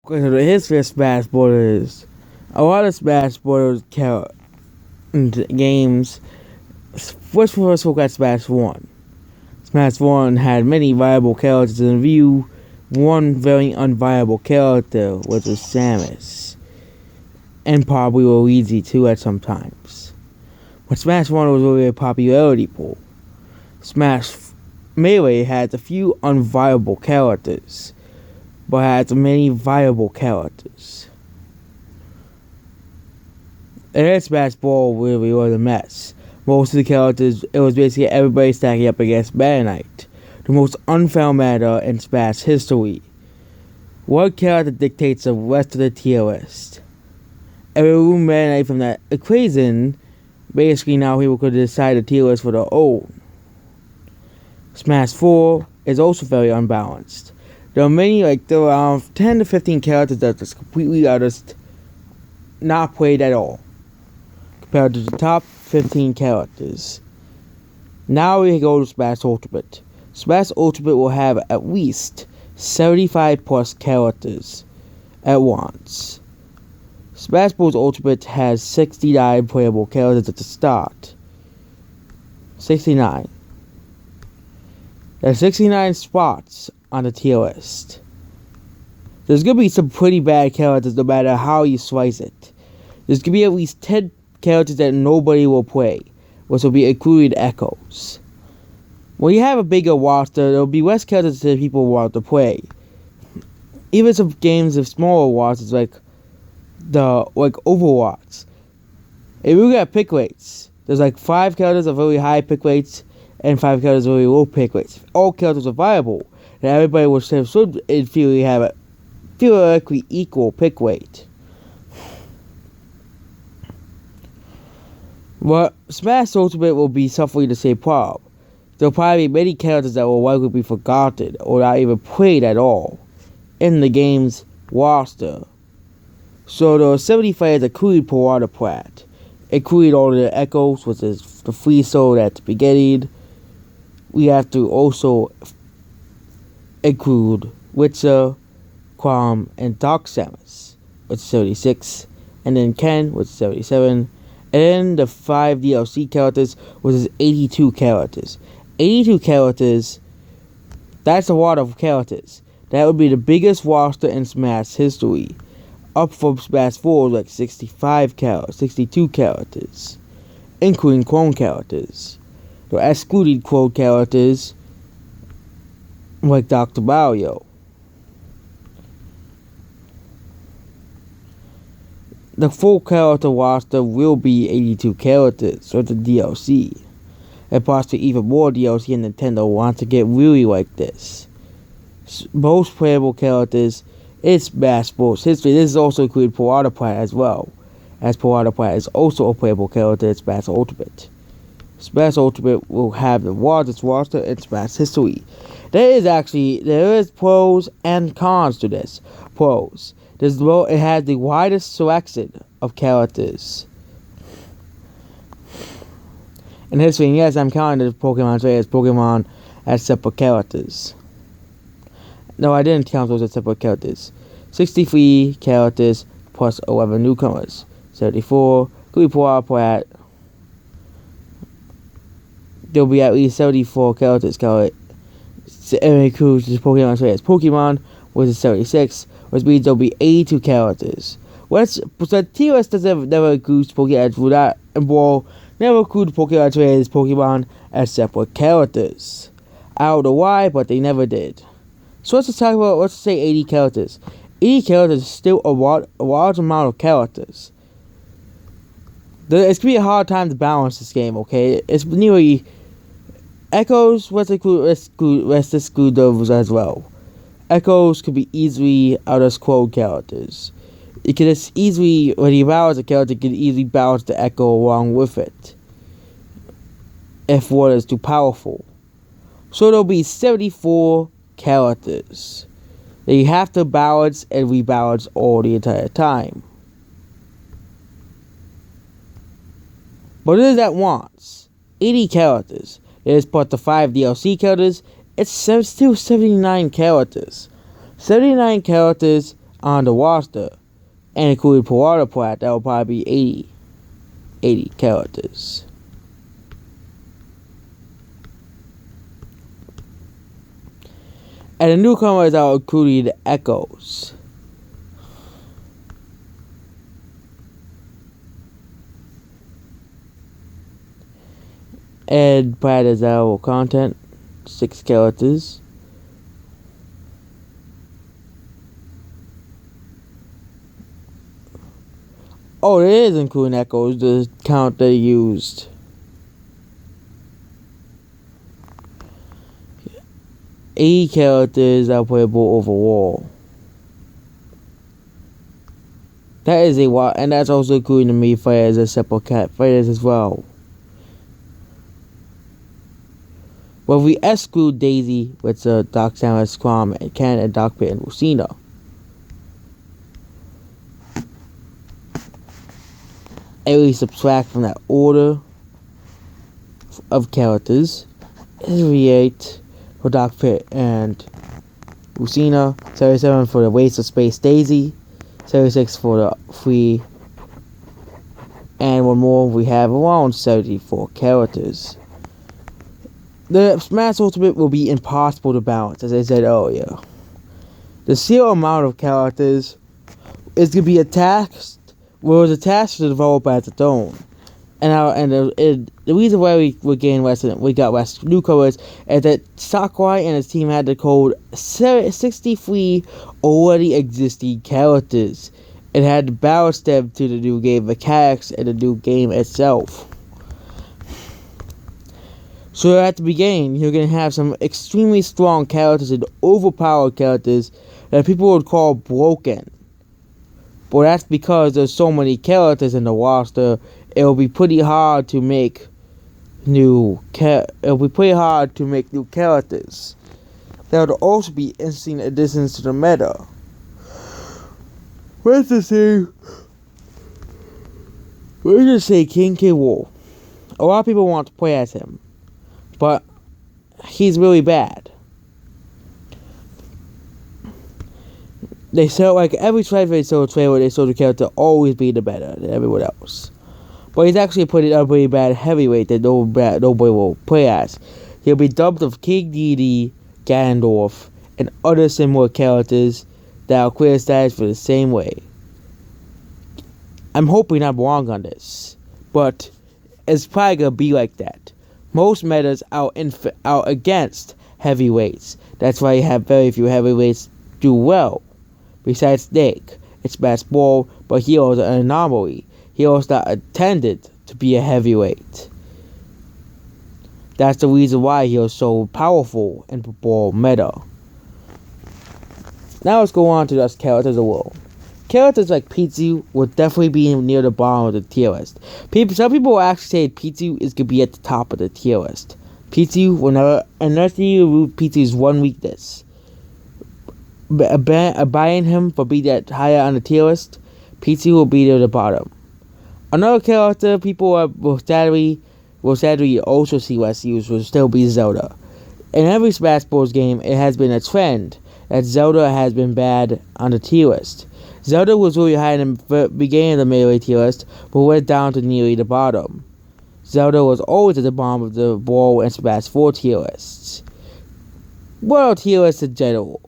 Because of the history of Smash Bros. A lot of Smash Bros. Games. First look at Smash 1. Smash 1 had many viable characters in view. One very unviable character was Samus. And probably Luigi too at some times. But Smash 1 was really a popularity pool. Smash Melee had a few unviable characters, but had many viable characters. And then Smash Ball really was a mess. Most of the characters, it was basically everybody stacking up against Meta Knight, the most unfound meta in Smash history. One character dictates the rest of the tier list. And we remove Meta Knight from that equation, basically now people could decide the tier list for their own. Smash 4 is also very unbalanced. There are many, there are around 10 to 15 characters that are just completely not played at all, compared to the top 15 characters. Now we go to Smash Ultimate. Smash Ultimate will have at least 75 plus characters at once. Smash Bros. Ultimate has 69 playable characters at the start. 69. There's 69 spots on the tier list. There's going to be some pretty bad characters no matter how you slice it. There's going to be at least 10 characters that nobody will play, which will be included Echoes. When you have a bigger roster, there will be less characters that people want to play. Even some games of smaller rosters like Overwatch. If you look at pick rates, there's 5 characters of really high pick rates and 5 characters of really low pick rates. If all characters are viable, then everybody should in theory have a theoretically equal pick rate. But Smash Ultimate will be suffering the same problem. There will probably be many characters that will likely be forgotten or not even played at all in the game's roster. So there are 70 players including Piranha Plant, including all of the Echoes, which is the free soul at the beginning. We have to also include Witcher, Chrom, and Dark Samus, which is 76, and then Ken, which is 77, and the 5 DLC characters, which is 82 characters. 82 characters, that's a lot of characters. That would be the biggest roster in Smash history. Up from Smash 4 62 characters, including clone characters. They're excluding clone characters like Dr. Mario. The full character roster will be 82 characters with the DLC, and possibly even more DLC if Nintendo wants to get really like this. Most playable characters in Smash Bros. History. This is also including Piranha Plant as well, as Piranha Plant is also a playable character in Smash Ultimate. Smash Ultimate will have the largest roster in Smash history. There is pros and cons to this. Pros. It has the widest selection of characters. In history, yes, I'm counting the Pokemon today as Pokemon as separate characters. No, I didn't count those as separate characters. 63 characters plus 11 newcomers. 74, including Piranha Plant. There'll be at least 74 characters counted. And includes Pokemon today as Pokemon, which is 76, which means there'll be 82 characters. So TOS never includes Pokemon will not involve never include Pokemon today as Pokemon as separate characters. I don't know why, but they never did. So let's say 80 characters. 80 characters is still a large amount of characters. It's going to be a hard time to balance this game, okay? It's nearly Echoes, let's exclude those as well. Echoes could be easily out of clone characters. It can just easily, when you balance a character, you can easily balance the Echo along with it, if one is too powerful. So there'll be 74 characters that you have to balance and rebalance all the entire time. But it is at once 80 characters. It is plus the 5 DLC characters. It's still 79 characters. 79 characters on the roster, and including Parada Pratt, that will probably be 80 characters. And the newcomers are including the Echoes. And Pratt is our content, 6 characters. Oh, it is including Echoes, the count they used. 80 characters are playable overall. That is a lot, and that's also including the Mii fighters as separate cat fighters as well. But we exclude Daisy with the Dark Samus, Crom, and Ken, and Dark Pit, and Lucina. And we subtract from that order of characters. 78 for Dark Pit and Lucina, 77 for the Waste of Space Daisy, 76 for the Free, and one more, we have around 74 characters. The Smash Ultimate will be impossible to balance, as I said earlier. The sheer amount of characters is going to be attached, was attached to the developer at its own. The reason why we got less newcomers is that Sakurai and his team had to code 63 already existing characters and had to balance them to the new game mechanics and the new game itself. So at the beginning, you're going to have some extremely strong characters and overpowered characters that people would call broken. But that's because there's so many characters in the roster. It'll be pretty hard to make new characters. That would also be interesting additions to the meta. Let's just say King K. Rool. A lot of people want to play as him, but he's really bad. They sell, like, every trailer they sold the character always be the better than everyone else. But he's actually a pretty bad heavyweight that nobody will play as. He'll be dubbed of King Dedede, Ganondorf, and other similar characters that are criticized for the same way. I'm hoping I'm wrong on this, but it's probably gonna be like that. Most metas are against heavyweights. That's why you have very few heavyweights do well. Besides Snake, it's Smash Bros, but he was an anomaly. He was not intended to be a heavyweight. That's the reason why he was so powerful in the Brawl meta. Now let's go on to just characters of the world. Characters like Pichu will definitely be near the bottom of the tier list. Some people will actually say Pichu is going to be at the top of the tier list. Pichu will never, unless you remove Pichu's one weakness. Buying him for being that higher on the tier list, Pichu will be near the bottom. Another character people will sadly also see less use will still be Zelda. In every Smash Bros. Game, it has been a trend that Zelda has been bad on the tier list. Zelda was really high in the beginning of the Melee tier list, but went down to nearly the bottom. Zelda was always at the bottom of the Brawl and Smash 4 tier lists. What are tier lists in general?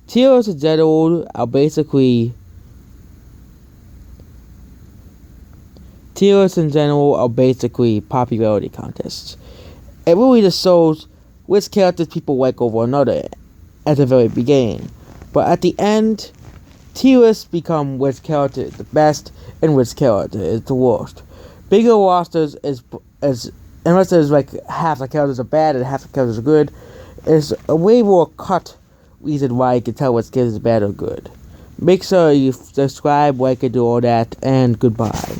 Tier lists in general are basically popularity contests. It really just shows which characters people like over another at the very beginning. But at the end, tier lists become which character is the best and which character is the worst. Bigger rosters is unless there's like half the characters are bad and half the characters are good, is a way more cut reason why you can tell which character is bad or good. Make sure you subscribe, like, and do all that, and goodbye.